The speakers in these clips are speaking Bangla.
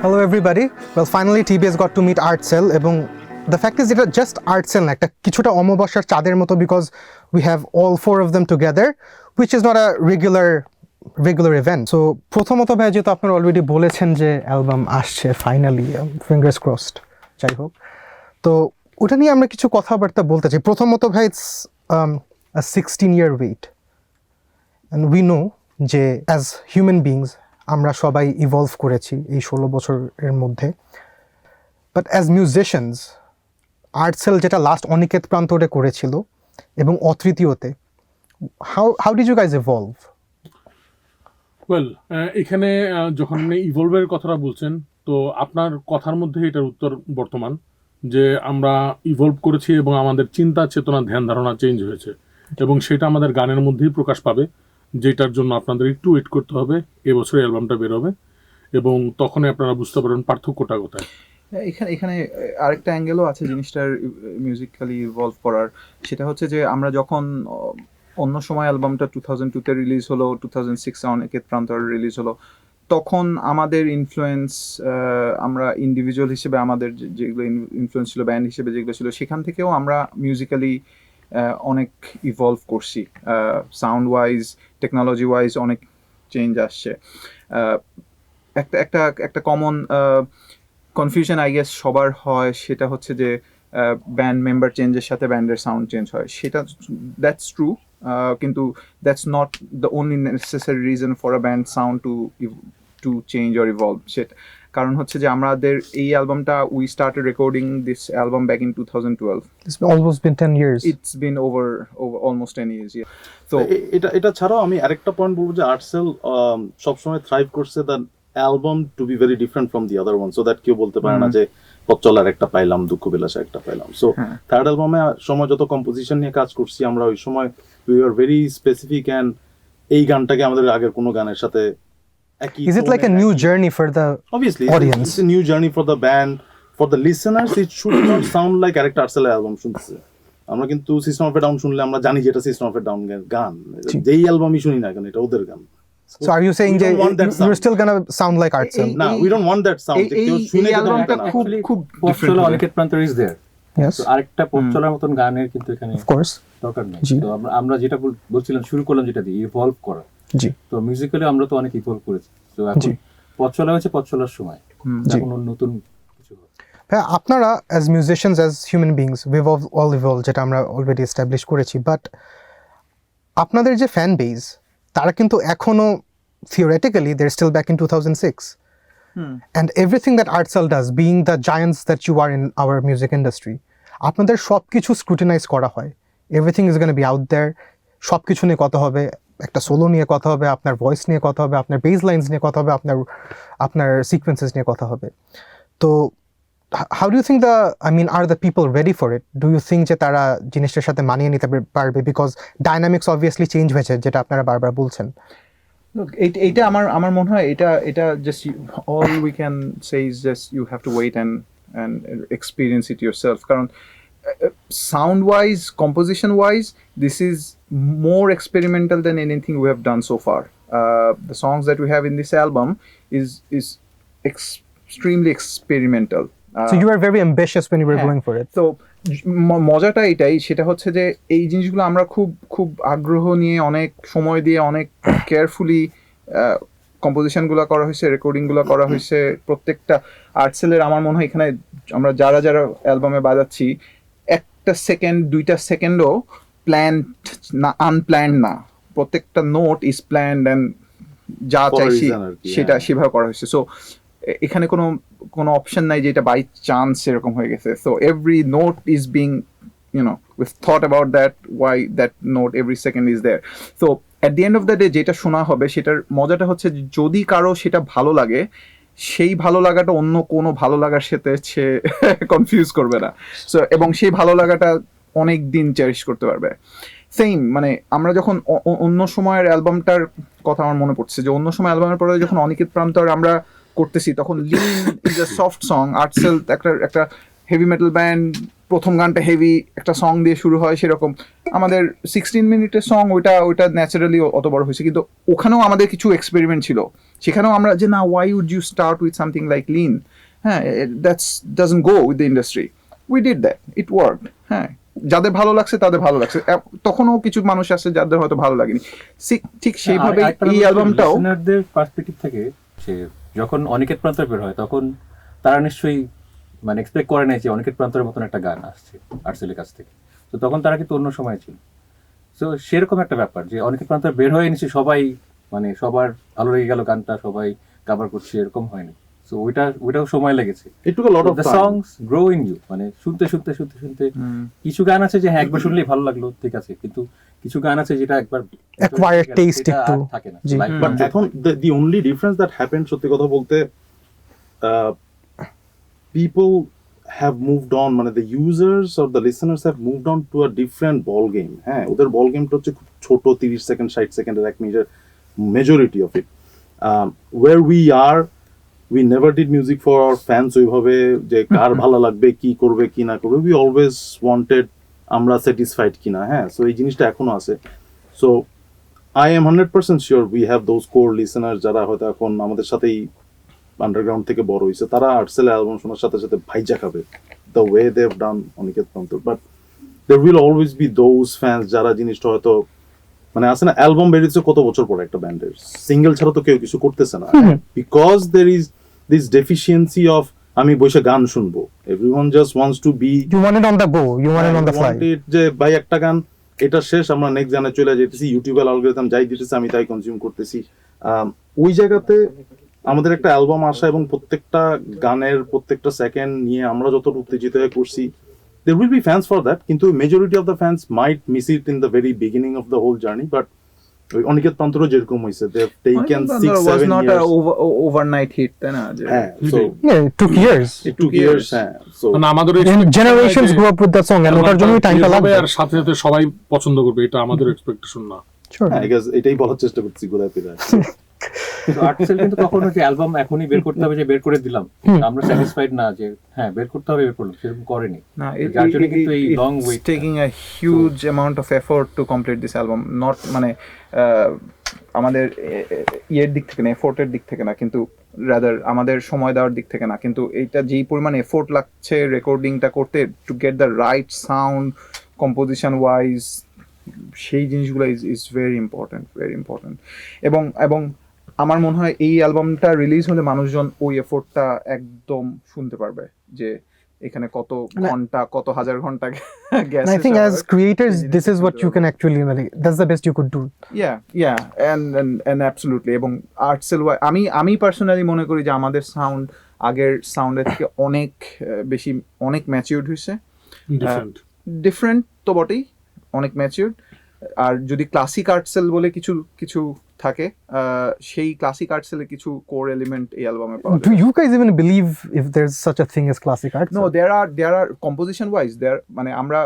Hello everybody. Well, finally TBS got to meet Artcell এবং the fact is এটা just Artcell না, একটা কিছুটা অমাবস্যার চাঁদের মতো because we have all four of them together, which is not a regular event. So প্রথমত ভাই যেহেতু আপনারা অলরেডি বলেছেন যে অ্যালবাম আসছে ফাইনালি, ফিঙ্গার্স ক্রসড, যাই হোক, তো ওটা নিয়ে আমরা কিছু কথাবার্তা বলতে চাই। প্রথমত ভাই it's a 16-year wait and we know যে as human beings আমরা সবাই ইভলভ করেছি এই 16 বছরের মধ্যে, বাট অ্যাজ মিউজিশিয়ানস আর্টসেল যেটা লাস্ট অনিকেত প্রান্তরে করেছিল এবং অতৃতীয়তে, how did you guys evolve? Well, এখানে যখন আপনি ইভলভের কথাটা বলছেন, তো আপনার কথার মধ্যে এটার উত্তর বর্তমান যে আমরা ইভলভ করেছি এবং আমাদের চিন্তা চেতনা ধ্যান ধারণা চেঞ্জ হয়েছে এবং সেটা আমাদের গানের মধ্যেই প্রকাশ পাবে, যেটার জন্য আপনাদের একটু ওয়েট করতে হবে। এবছরের অ্যালবামটা বেরোবে এবং তখনই আপনারা বুঝতে পারবেন পার্থক্যটা কোথায়। এখানে আরেকটা অ্যাঙ্গেলও আছে জিনিসটার মিউজিক্যালি ইভলভ করার, সেটা হচ্ছে যে আমরা যখন অন্য সময় অ্যালবামটা 2002-তে রিলিজ হলো, 2006-এ অনিকেত প্রান্তর রিলিজ হলো, তখন আমাদের ইনফ্লুয়েন্স, আমরা ইন্ডিভিজুয়াল হিসেবে আমাদের যেগুলো ইনফ্লুয়েন্স ছিল, ব্যান্ড হিসেবে যেগুলো ছিল, সেখান থেকেও আমরা মিউজিক্যালি অনেক ইভলভ করছি। সাউন্ড ওয়াইজ, টেকনোলজি ওয়াইজ অনেক চেঞ্জ আসছে। একটা কমন কনফিউশন আই গেস সবার হয়, সেটা হচ্ছে যে ব্যান্ড মেম্বার চেঞ্জের সাথে ব্যান্ডের সাউন্ড চেঞ্জ হয়। সেটা দ্যাটস ট্রু, কিন্তু that's not the only necessary reason for a band sound to change or evolve. সেটা কারণ হচ্ছে যে আমাদের এই অ্যালবামটা, we started recording this album back in 2012. It's almost been 10 years. It's been over almost 10 years. Yeah. So এটা ছাড়াও আমি আরেকটা পয়েন্ট বলবো যে আর্টসেল সবসময় থ্রাইভ করছে the album to be very different from the other one, so that কেউ বলতে পারে না যে পথ চলার একটা পাইলাম, দুঃখ বিলাসা একটা পাইলাম। সো থার্ড অ্যালবামে সময় যত কম্পোজিশন নিয়ে কাজ করছি আমরা, ওই সময় we are very specific and এই গানটাকে আমাদের আগের কোনো গানের সাথে Is it like a new journey for the obviously audience? It's a new journey for the band, for the listeners. It should not sound like আরেকটা আর্টসেল অ্যালবাম শুনতেছে। আমরা কিন্তু সিস্টেম অফ এ ডাউন শুনলে আমরা জানি যে এটা সিস্টেম অফ এ ডাউন গান, যেই অ্যালবামই শুনি না কেন এটা ওদের গান। So are you saying that you're still gonna sound like Artcell? No, we don't want that sound. এই অ্যালবামটা খুব ডিফারেন্ট। অনিকেত প্রান্তর ইজ দেয়ার। Yes. আরেকটা পথ চলার মতন গানের কিন্তু এখানে Of course. দরকার নেই। তো আমরা যেটা বলছিলাম, শুরু করলাম যেটা দিয়ে ইভলভ করা। জি। তো মিউজিক্যালি আমরা তো অনেক ইভলভ করেছি। তো এখন পথ চলা হচ্ছে, পথ চলার সময় এখন নতুন কিছু হবে। হ্যাঁ, আপনারা as musicians, as human beings, we've all evolved, যেটা আমরা অলরেডি এস্টাবলিশ করেছি, বাট আপনাদের যে ফ্যান বেজ তারা কিন্তু এখনো theoretically they're still back in 2006. And everything that Artcell does, being the giants that you are in our music industry, আপনাদের সব কিছু স্ক্রুটিনাইজ করা হয়। Everything is gonna be out there. সব কিছু নিয়ে কথা হবে, একটা সোলো নিয়ে কথা হবে, আপনার ভয়েস নিয়ে কথা হবে, আপনার বেস লাইন্স নিয়ে কথা হবে, আপনার সিকোয়েন্সেস নিয়ে কথা হবে। তো how do you think are the people ready for it? Do you think যে তারা জিনিসটার সাথে মানিয়ে নিতে পারবে? বিকজ ডাইনামিক্স অবভিয়াসলি চেঞ্জ হয়েছে, যেটা আপনারা বারবার বলছেন। এইটা আমার মনে হয় এটা just all we can say is just you have to wait and experience it yourself. কারণ sound wise, composition wise, this is more experimental than anything we have done so far. The songs that we have in this album is extremely experimental. So you were very ambitious when you were going for it. So মজাটা এটাই, সেটা হচ্ছে যে এই জিনিসগুলো আমরা খুব আগ্রহ নিয়ে, অনেক সময় দিয়ে, অনেক কেয়ারফুলি কম্পোজিশনগুলো করা হয়েছে, রেকর্ডিংগুলো করা হয়েছে। প্রত্যেকটা আর্টসেলের আমার মনে হয় এখানে আমরা যারা অ্যালবামে বাজাচ্ছি, একটা সেকেন্ড, 2টা সেকেন্ডও প্ল্যান্ড না, আনপ্ল্যান্ড না। প্রত্যেকটা নোট ইজ প্ল্যান্ড অ্যান্ড যা চাইছি সেটা সেভাবে করা হয়েছে। সো এখানে কোনো অপশন নাই যে এটা বাই চান্স এরকম হয়ে গেছে। So every note is being, we've thought about that, why that note every second is there. So at the end of the day যেটা শোনা হবে, সেটার মজাটা হচ্ছে যদি কারো সেটা ভালো লাগে, সেই ভালো লাগাটা অন্য কোনো ভালো লাগার সাথে সে কনফিউজ করবে না। সো এবং সেই ভালো লাগাটা অনেক দিন চেরিশ করতে পারবে। সেম মানে আমরা যখন অন্য সময়ের অ্যালবামটার কথা আমার মনে পড়ছে যে অন্য সময় অ্যালবামের পরে যখন অনিকেত প্রান্তর আমরা করতেছি, তখন লিন is a soft song, Artcell একটা হেভি মেটাল ব্যান্ড প্রথম গানটা হেভি একটা সং দিয়ে শুরু হয়, সেরকম আমাদের 16 মিনিটের সং ওইটা ন্যাচারালি অত বড় হয়েছে, কিন্তু ওখানেও আমাদের কিছু এক্সপেরিমেন্ট ছিল, সেখানেও আমরা যে না, why would you start with something like lean, হ্যাঁ, that's doesn't go with the industry, we did that, it worked, হ্যাঁ, যাদের ভালো লাগছে তাদের ভালো লাগছে, তখনও কিছু মানুষ আছে যাদের হয়তো ভালো লাগেনি, ঠিক সেইভাবে এই অ্যালবামটাও লিসেনারদের পার্সপেক্টিভ থেকে সে যখন অনিকেত প্রান্তর বের হয় তখন তারা নিশ্চয়ই মানে এক্সপেক্ট করে নাই যে অনিকেত প্রান্তরের মতন একটা গান আসছে আর্টসেলের কাছ থেকে, তো তখন তারা কিন্তু অন্য সময় ছিল। সো সেরকম একটা ব্যাপার যে অনিকেত প্রান্তর বের হয়ে নিশ্চয়ই সবাই মানে সবার ভালো লেগে গেল গানটা, সবাই কভার করছে, এরকম হয়নি। সো ওইটাও সময় লেগেছে। It took a lot of The time. songs grow in you, মানে শুনতে কিছু গান আছে যে হ্যাঁ একবার শুনলেই ভালো লাগলো, ঠিক আছে, কিন্তু কিছু গান আছে যেটা একবার Acquired taste সেটা আর একটু। থাকে না। জি। Like But এখন the only difference that happened, সত্যি কথা বলতে, people have moved on, মানে the users or the listeners have moved on to a different ball game. হ্যাঁ, ওদের বল গেমটা হচ্ছে খুব ছোট, 30 সেকেন্ড 60 সেকেন্ডের 1 মিনিটের, majority of it. Where we are, we never did music for our fans ওইভাবে যে কার ভালো লাগবে, কি করবে কি না করবে, we always wanted আমরা স্যাটিসফাইড কিনা, হ্যাঁ, সো এই জিনিসটা এখনো আছে। So I am 100% sure we have those core listeners যারা হয়তো এখন আমাদের সাথেই আন্ডারগ্রাউন্ড থেকে বড় হয়েছে, তারা আর্টসেল অ্যালবাম শোনার সাথে সাথে ভাইজা খাবে the way they've done Aniket প্রান্তর। But there will always be those fans যারা জিনিসটা হয়তো মানে আছে না, অ্যালবাম বেরিয়েছে কত বছর পরে একটা ব্যান্ডের, সিঙ্গেল ছাড়া তো কেউ কিছু করতেছে না, because there is this deficiency of আমি বসে গান শুনবো, everyone just wants to be, You want it on the go, you want it on the fly. যে ভাই একটা গান এটা শেষ, আমরা নেক্সট গানে চলে যেতেছি, ইউটিউবের অ্যালগরিদম যাই দিতেছে আমি তাই কনজিউম করতেছি। ওই জায়গাতে আমাদের একটা অ্যালবাম আসা এবং প্রত্যেকটা গানের প্রত্যেকটা সেকেন্ড নিয়ে আমরা যত উত্তেজিত হয়ে করছি, there will be fans for that, কিন্তু majority of the fans might miss it in the very beginning of the whole journey. But Aniket প্রান্তরও যেরকম হয়েছে, they have taken 6-7 not years. a overnight hit, তাই না? হ্যাঁ, so Yeah, it took years. it took years, হ্যাঁ, so মানে আমাদের Generations grew up with that song, and ওটার জন্যই টাইমটা লাগবে। আর সাথে সাথে সবাই পছন্দ করবে, এটা আমাদের এক্সপেকটেশন না। Sure. I guess এটাই বলার চেষ্টা করছি গোলায় ফিরে। কিন্তু আর্টসেল কিন্তু কখনো যে অ্যালবাম এখনই বের করতে হবে যে বের করে দিলাম, আমরা স্যাটিসফাইড না যে হ্যাঁ বের করতে হবে, বের করলাম, সেরকম করেনি। না, যার জন্য কিন্তু এই long wait, it's taking a huge amount of effort to complete this album, not মানে আমাদের ইয়ের দিক থেকে না, এফোর্টের দিক থেকে না, কিন্তু রাদার আমাদের সময় দেওয়ার দিক থেকে না, কিন্তু এইটা যেই পরিমাণ এফোর্ট লাগছে রেকর্ডিংটা করতে, two get the right sound composition wise, সেই জিনিসগুলো ইজ ভেরি ইম্পর্টেন্ট। এবং আমার মনে হয় এই অ্যালবামটা রিলিজ হলে মানুষজন ওই এফোর্টটা একদম শুনতে পারবে, যে এখানে কত ঘন্টা, কত হাজার ঘন্টা গেছে। And I think as creators, this is what you can actually, that's the best you could do. Yeah, and absolutely. এবং আর্টসেল, আমি পার্সোনালি মনে করি যে আমাদের সাউন্ড আগের সাউন্ডের থেকে অনেক বেশি, অনেক ম্যাচিউরড হয়েছে, ডিফারেন্ট তো বটেই, অনেক ম্যাচিউরড। আর যদি ক্লাসিক আর্টসেল বলে কিছু থাকে, সেই ক্লাসিক আর্টসেলের কিছু কোর এলিমেন্ট এই অ্যালবামে পাওয়া যায়। Do you guys even believe if there's such a thing as classic art? No, there are composition wise, মানে আমরা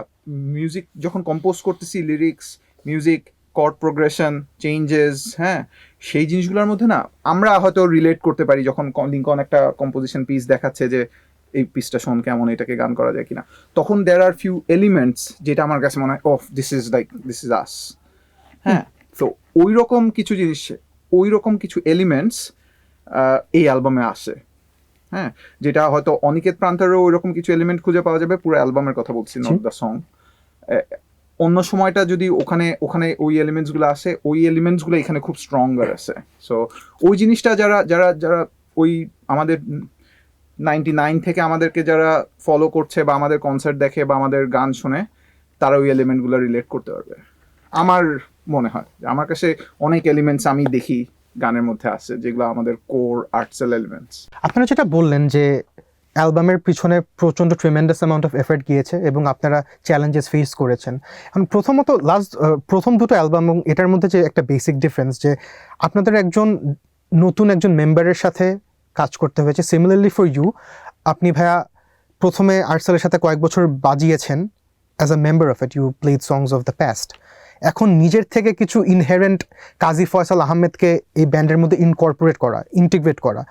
মিউজিক যখন কম্পোজ করতেছি, lyrics, music, chord progression, changes, হ্যাঁ, সেই জিনিসগুলোর মধ্যে না আমরা হয়তো রিলেট করতে পারি, যখন লিঙ্কন একটা কম্পোজিশন পিস দেখাচ্ছে যে এই পিসটা শোন কেমন, এটাকে গান করা যায় কিনা, তখন there are few elements যেটা আমার কাছে মনে হয় this is us, হ্যাঁ। তো ওই রকম কিছু জিনিস, ওই রকম কিছু এলিমেন্টস এই অ্যালবামে আসে, হ্যাঁ, যেটা হয়তো অনিকেত প্রান্তরেও ওই রকম কিছু এলিমেন্ট খুঁজে পাওয়া যাবে, পুরো অ্যালবামের কথা বলছি, নট দ্য সং। অন্য সময়টা যদি ওখানে ওই এলিমেন্টসগুলো আসে, ওই এলিমেন্টসগুলো এখানে খুব স্ট্রঙ্গার আছে। সো ওই জিনিসটা যারা ওই আমাদের 99 থেকে আমাদেরকে যারা ফলো করছে বা আমাদের কনসার্ট দেখে বা আমাদের গান শুনে, তারা ওই এলিমেন্টগুলো রিলেট করতে পারবে। আমার মনে হয়, আমার কাছে অনেক এলিমেন্টস আমি দেখি গানের মধ্যে আছে যেগুলো আমাদের কোর আর্টসেল এলিমেন্টস। আপনারা যেটা বললেন যে অ্যালবামের পিছনে প্রচণ্ড ট্রিমেন্ডাস অ্যামাউন্ট অফ এফর্ট গিয়েছে এবং আপনারা চ্যালেঞ্জেস ফেস করেছেন। এখন প্রথমত প্রথম দুটো অ্যালবাম এবং এটার মধ্যে যে একটা বেসিক ডিফারেন্স, যে আপনাদের নতুন একজন মেম্বারের সাথে কাজ করতে হয়েছে। সিমিলারলি ফর ইউ, আপনি ভাইয়া প্রথমে আর্টসেলের সাথে কয়েক বছর বাজিয়েছেন as a member of it, you played songs of the past. এখন নিজের থেকে কিছু ইনহেরেন্ট কাজী ফয়সাল আহমেদকে এই ব্যান্ডের মধ্যে ইন্টিগ্রেট করা,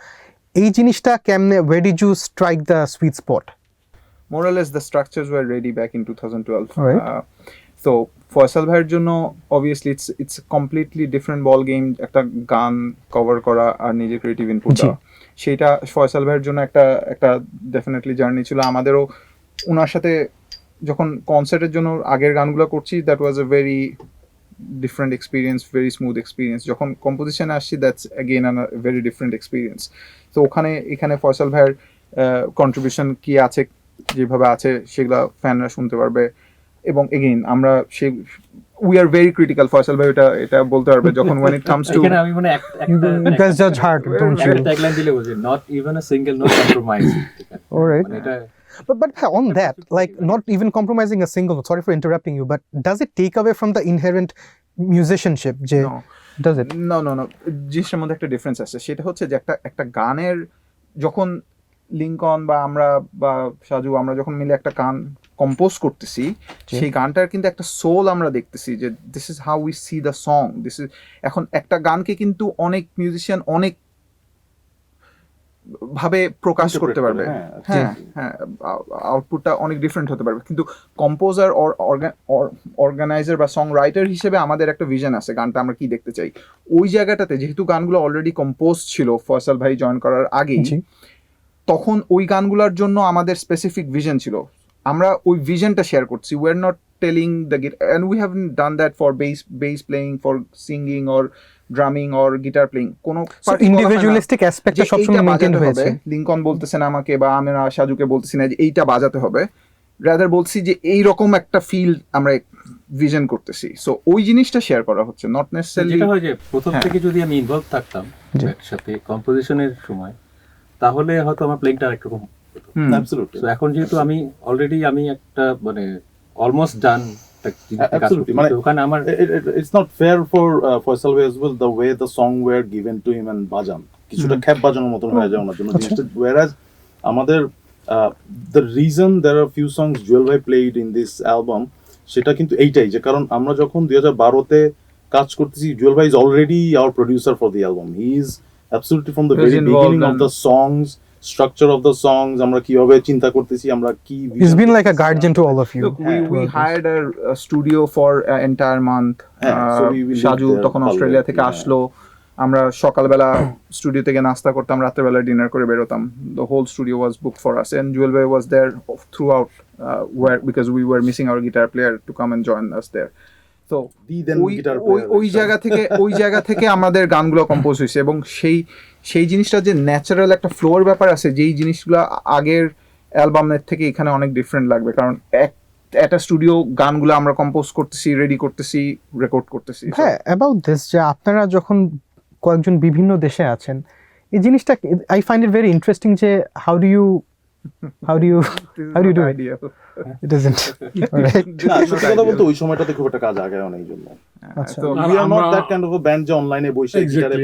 এই জিনিসটা কেমনে, where did you strike the sweet spot? more or less the structures were ready back in 2012. Right. So Faisal ভাইয়ের জন্য obviously it's a completely different ball game, একটা গান কভার করা আর নিজের ক্রিয়েটিভ ইনপুট দেওয়া, সেটা ফয়সাল ভাইয়ের জন্য একটা ডেফিনেটলি জার্নি ছিল। আমাদেরও ওনার সাথে যখন কনসার্টের জন্য আগের গানগুলো করছি, that was a very different experience, very smooth experience. যখন কম্পোজিশনে আসছি, that's again a very different experience. তো এখানে ফয়সাল ভাইয়ের কন্ট্রিবিউশন কি আছে, যেভাবে আছে সেগুলো ফ্যানরা শুনতে পারবে। এবং এগেইন আমরা we are very critical, Faisal ভাই এটা বলতে পারবে যখন when it comes to এখানে আমি মানে You guys judge hard, don't you? একটা ট্যাগলাইন দিলে বুঝি, not even a single no compromise, ঠিক আছে? Alright. মানে এটা But on that, like not even compromising a single, sorry for interrupting you, but does it take away from the inherent musicianship? No. Does it? No. জিনিসটার মধ্যে একটা ডিফারেন্স আছে, সেটা হচ্ছে যে একটা গানের যখন লিঙ্কন বা আমরা বা সাজু আমরা যখন মিলে একটা গান কম্পোজ করতেছি, সেই গানটার কিন্তু একটা সোল আমরা দেখতেছি, যে this is how we see the song, this is. এখন একটা গানকে কিন্তু অনেক মিউজিশিয়ান অনেক ভাবে প্রকাশ করতে পারবে, হ্যাঁ, আউটপুটটা অনেক ডিফারেন্ট হতে পারবে, কিন্তু কম্পোজার অর্গানাইজার বা সং রাইটার হিসেবে আমাদের একটা ভিশন আছে গানটা আমরা কি দেখতে চাই। ওই জায়গাটাতে যেহেতু গানগুলো অলরেডি কম্পোজ ছিল ফয়সাল ভাই জয়েন করার আগেই, তখন ওই গানগুলোর জন্য আমাদের স্পেসিফিক ভিশন ছিল, আমরা ওই ভিশনটা শেয়ার করছি। We are not telling the guitar, and we have done that for bass playing, for singing or drumming or guitar playing. কোনো ইন্ডিভিজুয়ালিস্টিক অ্যাসপেক্টটা সবসময় মেইনটেইন হয়েছে। লিঙ্কন বলতেছে না আমাকে, বা আমরা সাজুকে বলতেছি না যে এইটা বাজাতে হবে, রাদার বলছি যে এইরকম একটা ফিল আমরা ভিশন করতেছি। সো ওই জিনিসটা শেয়ার করা হচ্ছে, নট নেসেসারিলি। যেটা হয় যে প্রথম থেকে যদি আমি ইনভলভ থাকতাম একসাথে কম্পোজিশনের সময়, তাহলে হয়তো আমার প্লেইংটা আরেকরকম হতো। অ্যাবসলিউটলি। তো এখন যেহেতু আমি অলরেডি একটা মানে অলমোস্ট ডান, Absolutely. ওখানে আমার it's not fair for Faisal as well the way the song were given to him and বাজান কিছুটা খ্যাপ বাজানোর মতন হয়ে যায় ওনার জন্য জিনিসটা। whereas আমাদের the reason there are few songs Jewel ভাই played in this album, সেটা কিন্তু এইটাই যে কারণ আমরা যখন 2012-তে কাজ করতেছি, জুয়েল ভাই is already our producer for the album. He is absolutely from the very beginning of the songs, structure of the songs, আমরা কিভাবে চিন্তা করতেছি, আমরা কি He's been like a guardian to all of you. Look, we hired a studio for an entire month. Saju তখন অস্ট্রেলিয়া থেকে আসলো, আমরা সকালবেলা স্টুডিও থেকে নাস্তা করতাম, রাত্রেবেলা ডিনার করে বেরোতাম। The whole studio was booked for us, and Jewel Bhai was there throughout, because we were missing our guitar player to come and join us there. So ওই জায়গা থেকে আমাদের গানগুলো কম্পোজ হয়েছে, এবং সেই জিনিসটা যে ন্যাচারাল একটা ফ্লোর ব্যাপার আছে, যেই জিনিসগুলো আগের অ্যালবামের থেকে এখানে অনেক ডিফারেন্ট লাগবে, কারণ একটা স্টুডিও গানগুলো আমরা কম্পোজ করতেছি, রেডি করতেছি, রেকর্ড করতেছি। হ্যাঁ, অ্যাবাউট দিস, যে আপনারা যখন কয়েকজন বিভিন্ন দেশে আছেন, এই জিনিসটা I find it very interesting, যে how do you do idea. It isn't সত্যি কথা বলতে ওই সময়টাতে খুব একটা কাজ আগে অনেক জন্য। আচ্ছা, So we are not that kind of a band যে অনলাইনে বসে গিটারে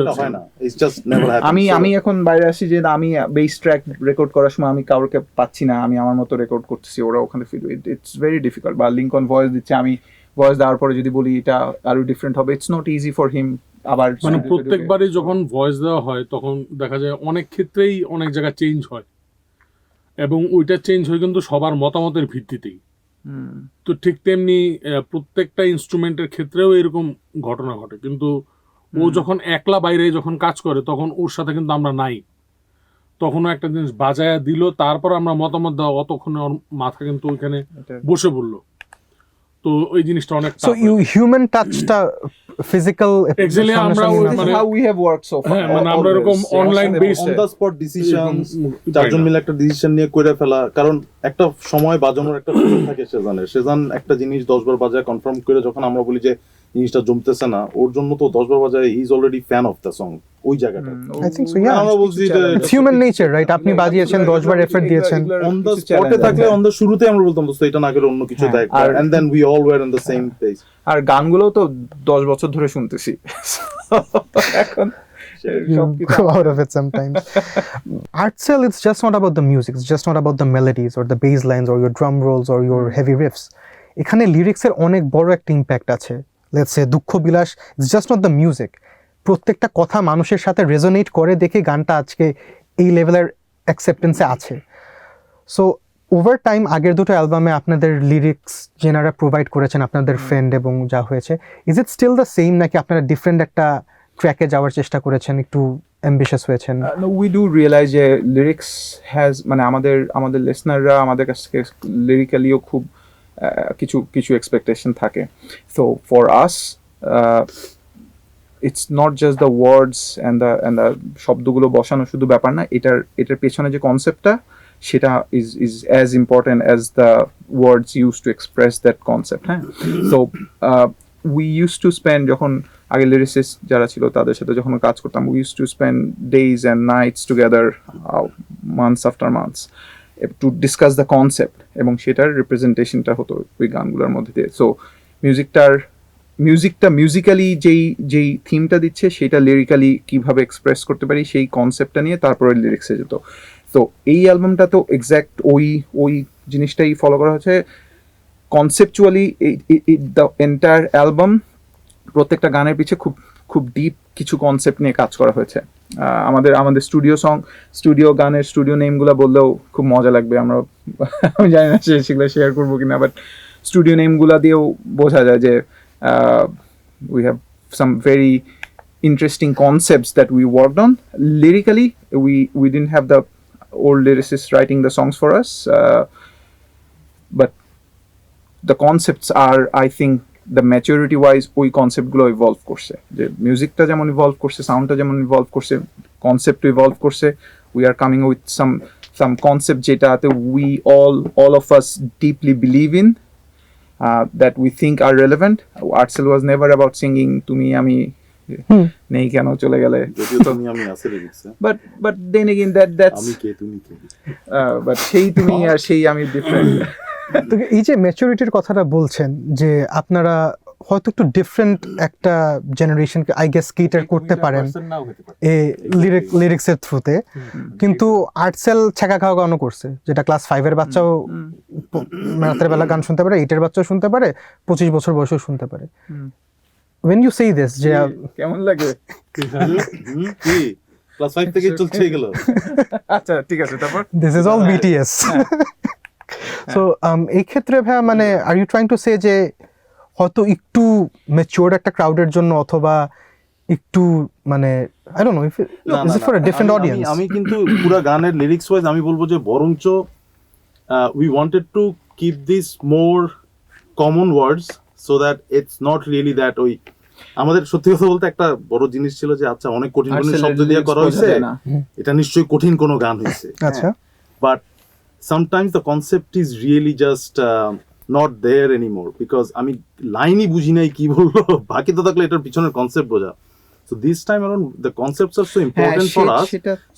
এটা হয় না, it's just never happened. আমি এখন বাইরে আসি, যে আমি বেস ট্র্যাক রেকর্ড করার সময় আমি কাউকে পাচ্ছি না, আমি আমার মতো রেকর্ড করতেছি, ওরা ওখানে ফিল, ইটস ভেরি ডিফিকাল্ট। বা লিঙ্কন ভয়েস দিচ্ছে, আমি ভয়েস দেওয়ার পরে যদি বলি এটা আরো ডিফারেন্ট হবে, it's not easy for him. আবার মানে প্রত্যেকবারই যখন ভয়েস দেওয়া হয় তখন দেখা যায় অনেক ক্ষেত্রেই অনেক জায়গা চেঞ্জ হয়, এবং ওইটা চেঞ্জ হয় কিন্তু সবার মতামতের ভিত্তিতেই। তো ঠিক তেমনি প্রত্যেকটা ইনস্ট্রুমেন্টের ক্ষেত্রেও এরকম ঘটনা ঘটে, কিন্তু ও যখন একলা বাইরে যখন কাজ করে তখন ওর সাথে কিন্তু আমরা নাই, তখনও একটা জিনিস বাজায়া দিল, তারপর আমরা মতামত দেওয়া, অতক্ষণে ওর মাথা কিন্তু ওইখানে বসে পড়লো। তো ওই জিনিসটা অনেক সো ইউ হিউম্যান টাচটা ফিজিক্যাল এক্স্যাক্টলি আমরা মানে how we have worked so far, মানে আমরা এরকম online base on the spot decisions, চারজন মিলে একটা ডিসিশন নিয়ে করে ফেলা, কারণ একটা সময় বাজানোর একটা ফিল থাকে সেজান একটা জিনিস 10 বার বাজায় কনফার্ম করে যখন আমরা বলি যে জিনিসটা জমতেছে না, ওর জন্য তো 10 বার বাজায় he is already fan of the song ওই জায়গাটা। আই থিংক সো, ইয়া, আমরা বলছি যে ইটস হিউম্যান নেচার, রাইট? আপনি বাজিয়েছেন, 10 বার এফর্ট দিয়েছেন, অন দ্য স্পটে থাকলে অন দ্য শুরুতে আমরা বলতাম দোস্ত এটা না করে অন্য কিছু দেখ, and then we all were on the same page. আর গানগুলো তো 10 বছর ধরে শুনতেছি, এখন you go out of it sometimes. Artcell, it's just not about the music, it's just not about the melodies or the bass lines or your drum rolls or your heavy riffs. এখানে লিরিক্সের অনেক বড় একটা ইম্প্যাক্ট আছে। লেটস সে দুঃখ বিলাস, it's just not the music, প্রত্যেকটা কথা মানুষের সাথে রেজোনেট করে দেখে গানটা আজকে এই লেভেলের অ্যাকসেপ্টেন্সে আছে। সো ওভার টাইম আগের দুটো অ্যালবামে আপনাদের লিরিক্স যেনারা প্রোভাইড করেছেন আপনাদের ফ্রেন্ড এবং যা হয়েছে, is it still the same নাকি আপনারা ডিফারেন্ট একটা ট্র্যাকে যাওয়ার চেষ্টা করেছেন, একটু অ্যাম্বিশাস হয়েছেন? No, we do realize যে লিরিক্স হ্যাজ মানে আমাদের লিসনাররা আমাদের কাছ থেকে লিরিক্যালিও খুব কিছু কিছু এক্সপেকটেশন থাকে। So for us it's not just the words and the শব্দগুলো বসানো শুধু ব্যাপার না, এটার পেছনে যে কনসেপ্টটা সেটা is as important as the words use to express that concept. হ্যাঁ, so we use to spend, যখন আগে লিরিসিস্ট যারা ছিল তাদের সাথে যখন কাজ করতাম, we use to spend days and nights together, months after months, to discuss the concept, এবং সেটার রিপ্রেজেন্টেশনটা হতো ওই গানগুলোর মধ্যে দিয়ে। সো মিউজিক্যালি যেই থিমটা দিচ্ছে সেটা লিরিক্যালি কীভাবে এক্সপ্রেস করতে পারি সেই কনসেপ্টটা নিয়ে তারপরে লিরিক্সে যেত। তো এই অ্যালবামটা তো এক্স্যাক্ট ওই জিনিসটাই ফলো করা হচ্ছে। কনসেপচুয়ালি দ্য এন্টায়ার অ্যালবাম, প্রত্যেকটা গানের পিছে খুব খুব ডিপ কিছু কনসেপ্ট নিয়ে কাজ করা হয়েছে। আমাদের স্টুডিও গানের স্টুডিও নেমগুলো বললেও খুব মজা লাগবে, আমি জানি না সেগুলো শেয়ার করবো কিনা, বাট স্টুডিও নেমগুলো দিয়েও বোঝা যায় যে we have some very interesting concepts that we worked on. Lyrically, we didn't have the old lyricists writing the songs for us, but the concepts are, I think, the maturity wise ওই কনসেপ্টগুলো ইভলভ করছে, যে মিউজিকটা যেমন ইভলভ করছে, সাউন্ডটা যেমন ইভলভ করছে, কনসেপ্ট ইভলভ করছে। We are coming with some concept যেটাতে we all of us deeply believe in, that we think are relevant. Artcell was never about singing তুমি আমি নেই কেন চলে গেলে, যদিও তুমি আমি আছে লিরিক্সে, but then again that's আমি কে তুমি কে, but সেই তুমি আর সেই আমি ডিফারেন্ট। তো এই যে ম্যাচুরিটির কথাটা বলছেন, যে আপনারা হয়তো একটু ডিফারেন্ট একটা জেনারেশনকে আই গেস কেটার করতে পারেন এই লিরিক্সের থ্রুতে, কিন্তু আর্টসেল ছেঁকা খাওয়া গানও করছে, যেটা ক্লাস 5-এর বাচ্চাও রাতের বেলা গান শুনতে পারে, 8-এর বাচ্চাও শুনতে পারে, 25 বছর বয়সেও শুনতে পারে। when you say this, যে কেমন লাগে? কি ক্লাস 5 থেকে চলছে এগুলো? আচ্ছা ঠিক আছে, তারপর this is all BTS. So এই ক্ষেত্রে ভাইয়া মানে are you trying to say যে হয়তো একটু ম্যাচিওর একটা ক্রাউডের জন্য, অথবা একটু মানে I don't know if is it for a different audience? আমি কিন্তু পুরো গানের লিরিক্স ওয়াইজ আমি বলবো যে বরঞ্চ we wanted to keep this more common words so that it's not really that ওই আমাদের সত্যি কথা বলতে একটা বড় জিনিস ছিল যে আচ্ছা অনেক কঠিন কঠিন শব্দ দিয়ে করা হয়েছে, এটা নিশ্চয়ই কঠিন কোনো গান হয়েছে। আচ্ছা, but sometimes the concept is really just not there anymore, because আমি লাইনই বুঝি নাই কি বললো, বাকি তো থাকলে এটার পিছনের কনসেপ্ট বোঝা। So this time around the concepts are so important for us,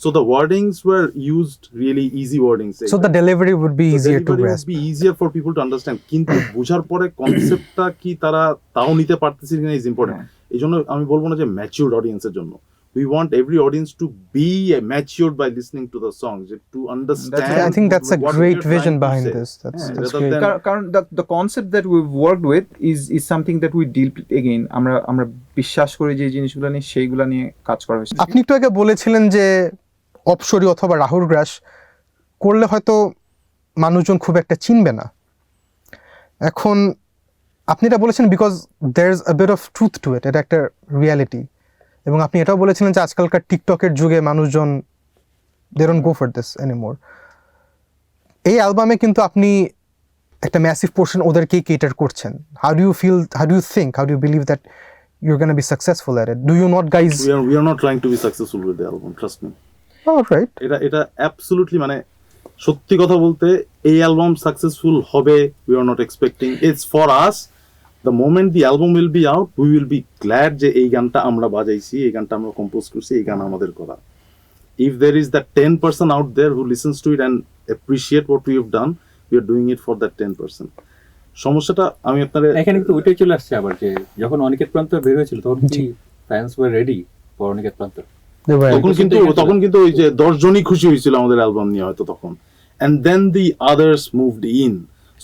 so the wordings were used really easy wordings, so the delivery would be easier to grasp, would be easier for people to understand, কিন্তু বুঝার পরে কনসেপ্টটা কি তারা তাও নিতে পারতেছে কিনা is important. এই জন্য আমি বলবো না যে ম্যাচিউরড অডিয়েন্সের জন্য, we want every audience to be matured by listening to the songs, to understand. I think that's a great vision behind this. That's great. কারণ the concept that we've worked with is something that we deal again, আমরা বিশ্বাস করি যে জিনিসগুলো নিয়ে সেইগুলো নিয়ে কাজ করা হয়েছে। আপনি একটু আগে বলেছিলেন যে অপসরি অথবা রাহুল গ্রাস করলে হয়তো মানুষজন খুব একটা চিনবে না। এখন আপনি এটা বলেছেন because there is a bit of truth to it, এটা একটা রিয়ালিটি। এবং আপনি এটাও বলেছিলেন যে আজকালকার টিকটকের যুগে মানুষজন they don't go for this anymore. এই অ্যালবামে কিন্তু আপনি একটা ম্যাসিভ পোর্শন ওদেরকেই কেটার করছেন। How do you feel, how do you think, how do you believe that you're going to be successful at it? Do you not guys? We are not trying to be successful with the album, trust me. All right. এটা absolutely মানে সত্যি কথা বলতে এই অ্যালবাম সাকসেসফুল হবে we are not expecting. It's for us. The moment the album will be out, we will be glad যে এই গানটা আমরা বাজাইছি, এই গানটা আমরা কম্পোজ করছি, এই গান আমাদের করা। If there is that 10% out there who listens to it and appreciate what we have done, we are doing it for that 10%. সমস্যাটা আমি আপনাদের এখানে কিন্তু ওইটাই চলে আসছে আবার, যে যখন অনিকেত প্রান্ত বের হয়েছিল তখন কি fans were ready for Oniket Prantor? তখন কিন্তু ওই যে 10 জনই খুশি হয়েছিল আমাদের অ্যালবাম নিয়ে হয়তো তখন, and then the others moved in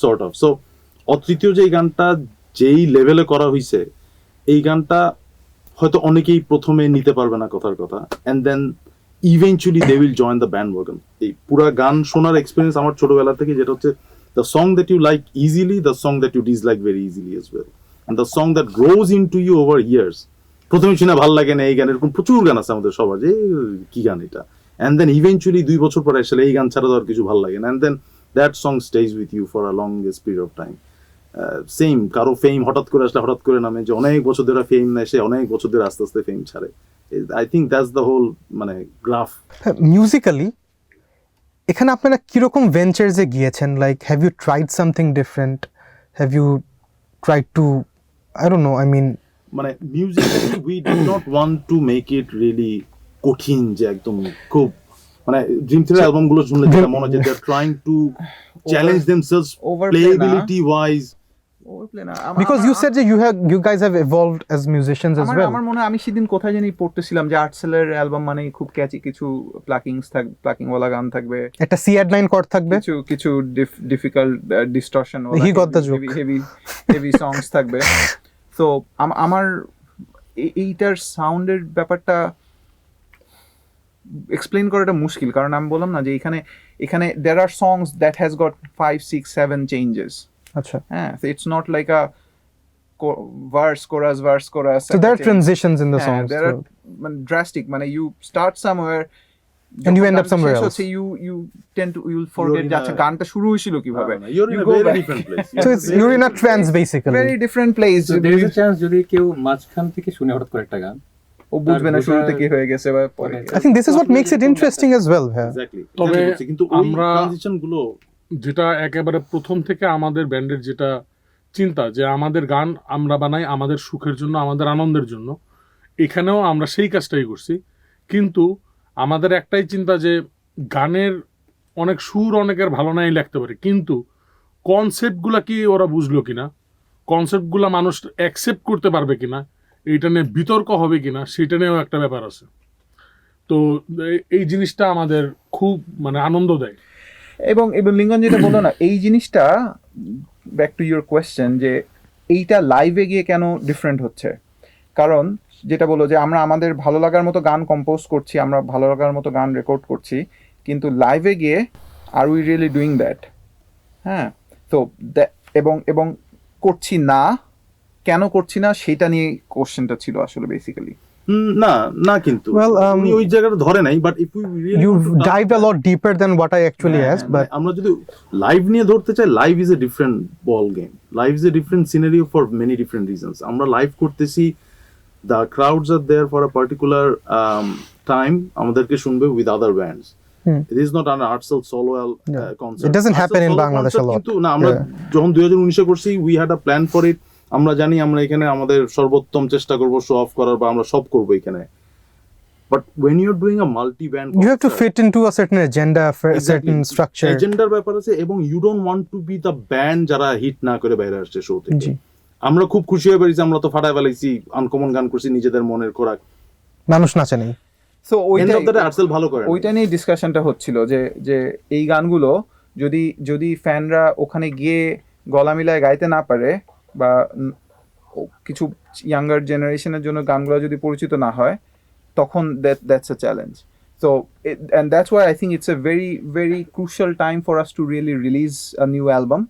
sort of. So অতৃতীয় যে গানটা যেই লেভেলে করা হয়েছে, এই গানটা হয়তো অনেকেই প্রথমে নিতে পারবে না কথার কথা, and then eventually they will join the bandwagon. এই পুরা গান শোনার এক্সপেরিয়েন্স আমার ছোটবেলা থেকে, যেটা হচ্ছে the song that you like easily, the song that you dislike very easily as well, and the song that grows into you over years. প্রথমে শুনে ভালো লাগে না এই গান, এরকম প্রচুর গান আছে আমাদের সবার যে কি গান এটা, and then eventually 2 বছর পরে আসলে এই গান ছাড়া তো আর কিছু ভালো লাগে না, and then that song stays with you for a longest period of time. Same কারো ফেম হঠাৎ করে আসলে হঠাৎ করে নামে, যে অনেক বছর ধরে ফেম নেয় সে অনেক বছর ধরে আস্তে আস্তে ফেম ছাড়ে। I think that's the whole মানে গ্রাফ। মিউজিক্যালি এখানে আপনারা কিরকম ভেঞ্চার্সে গিয়েছেন? Like have you tried something different? Have you tried to, I don't know, I mean মানে musically we did not want to make it really কঠিন, যে একদম খুব মানে ড্রিম থিয়েটার অ্যালবাম গুলো শুনলে যেটা মনে হয় যে they are trying to challenge themselves playability wise. because you said that you guys have evolved as musicians as well. আমার মনে হয় আমি সেদিন কোথায় জানি পড়তেছিলাম যে আর্টসেলের অ্যালবাম মানে খুব ক্যাচি কিছু প্লাকিং ওয়ালা গান থাকবে, একটা C-Add-9 কর্ড থাকবে, কিছু ডিফিকাল্ট ডিস্টরশন ওয়ালা, he got the joke, heavy songs থাকবে। তো আমার এইটার সাউন্ডের ব্যাপারটা এক্সপ্লেইন করাটা মুশকিল, কারণ আমি বললাম না যে এখানে there are songs that has got 5, 6, 7 changes. আচ্ছা, হ্যাঁ, so it's not like a verse chorus. So there are transitions in the songs. There are drastic. মানে you start somewhere and you end up somewhere else. So you'll forget that গানটা শুরু হয়েছিল কিভাবে. You're in a very different place. So you're in a trance basically. Very different place. So there is a chance যদি কেউ মাঝখান থেকে শুনে হঠাৎ করে একটা গান ও বুঝবে না শুরুতে কি হয়ে গেছে বা পরে। I think this is what makes it interesting as well. Exactly. তবে কিন্তু আমরা ট্রানজিশন গুলো যেটা একেবারে প্রথম থেকে আমাদের ব্যান্ডের যেটা চিন্তা, যে আমাদের গান আমরা বানাই আমাদের সুখের জন্য, আমাদের আনন্দের জন্য, এখানেও আমরা সেই কাজটাই করছি। কিন্তু আমাদের একটাই চিন্তা যে গানের অনেক সুর অনেকের ভালো নাই লাগতে পারে, কিন্তু কনসেপ্টগুলা কি ওরা বুঝলো কিনা, কনসেপ্টগুলা মানুষ অ্যাকসেপ্ট করতে পারবে কিনা, এইটা নিয়ে বিতর্ক হবে কিনা, সেটা নিয়েও একটা ব্যাপার আছে। তো এই জিনিসটা আমাদের খুব মানে আনন্দ দেয়। এবং লিঙ্গন যেটা বললো না, এই জিনিসটা ব্যাক টু ইউর কোয়েশ্চেন যে এইটা লাইভে গিয়ে কেন ডিফারেন্ট হচ্ছে, কারণ যেটা বলো যে আমরা আমাদের ভালো লাগার মতো গান কম্পোজ করছি, আমরা ভালো লাগার মতো গান রেকর্ড করছি, কিন্তু লাইভে গিয়ে আর উই রিয়েলি ডুইং দ্যাট? হ্যাঁ, তো এবং করছি না, কেন করছি না সেটা নিয়ে কোশ্চেনটা ছিল আসলে বেসিক্যালি। না কিন্তু উনি ওই জায়গাটা ধরে নাই, but if we really you dived a lot deeper than what I actually asked, but আমরা যদি লাইভ নিয়ে ধরতে চাই, live is a different ball game, live is a different scenario for many different reasons. আমরা লাইভ করতেছি, the crowds are there for a particular time, আমাদেরকে শুনবে with other bands. It is not an Artcell solo concert. It doesn't happen in Bangladesh a lot. কিন্তু না, আমরা যখন 2019 করছি, we had a plan for it. আমরা জানি আমরা এখানে আমাদের সর্বোত্তম চেষ্টা করব শো অফ করার, বা আমরা সব করব এখানে। But when you're doing a multi-band concert, you have to fit into a certain agenda, a certain structure. এজেন্ডার ব্যাপার আছে, এবং you don't want to be the band যারা হিট না করে বাইরে আসছে শো থেকে। আমরা খুব খুশি হয়ে পেরেছি, আমরা তো ফাটায় ফেলাইছি, আনকমন গান করছি, নিজেদের মনের খোরাক, মানুষ নাচে নেই। সো আর্টসেল ভালো করে, ওইটা নিয়ে ডিসকাশনটা হচ্ছিল যে এই গানগুলো যদি ফ্যানরা ওখানে গিয়ে গলা মিলায় গাইতে না পারে, বা কিছু ইয়াঙ্গার জেনারেশনের জন্য গানগুলো যদি পরিচিত না হয়, তখন that's a challenge. So and that's why I think it's a very very crucial time for us to really release a new album,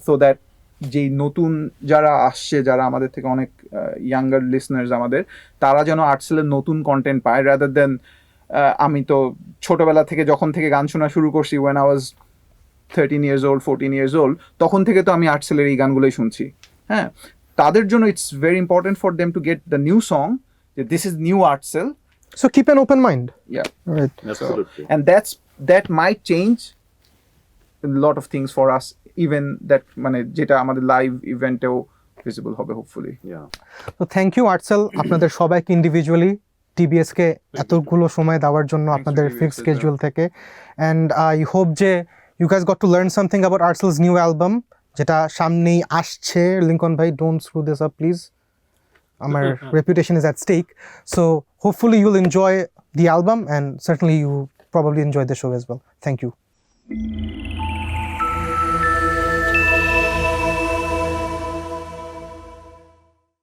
so that যেই নতুন যারা আসছে, যারা আমাদের থেকে অনেক ইয়াঙ্গার লিসনার্স আমাদের, তারা যেন আর্টসেলের নতুন কন্টেন্ট পায়, রাদার দেন আমি তো ছোটবেলা থেকে যখন থেকে গান শোনা শুরু করছি, when I was 13 years old, 14 years old, তখন থেকে তো আমি আর্টসেলের এই গানগুলোই শুনছি। হ্যাঁ, তাদের জন্য it's very important for them to get the new song, যে this is new Artcell. So keep an open mind. Yeah, right. Absolutely. And that might change a lot of things for us, even that মানে যেটা আমাদের লাইভ ইভেন্টেও ভিজিবল হবে hopefully. Yeah. So thank you Artcell, আপনাদের সবাইকে ইন্ডিভিজুয়ালি TBS কে এতগুলো সময় দেওয়ার জন্য, আপনাদের ফিক্স স্কেজুয়াল থেকে, and I hope যে you guys got to learn something about Artcell's new album, যেটা সামনেই আসছে। লিঙ্কন ভাই, don't screw this up please, আমার reputation is at stake, so hopefully you'll enjoy the album, and certainly you probably enjoy the show as well. Thank you.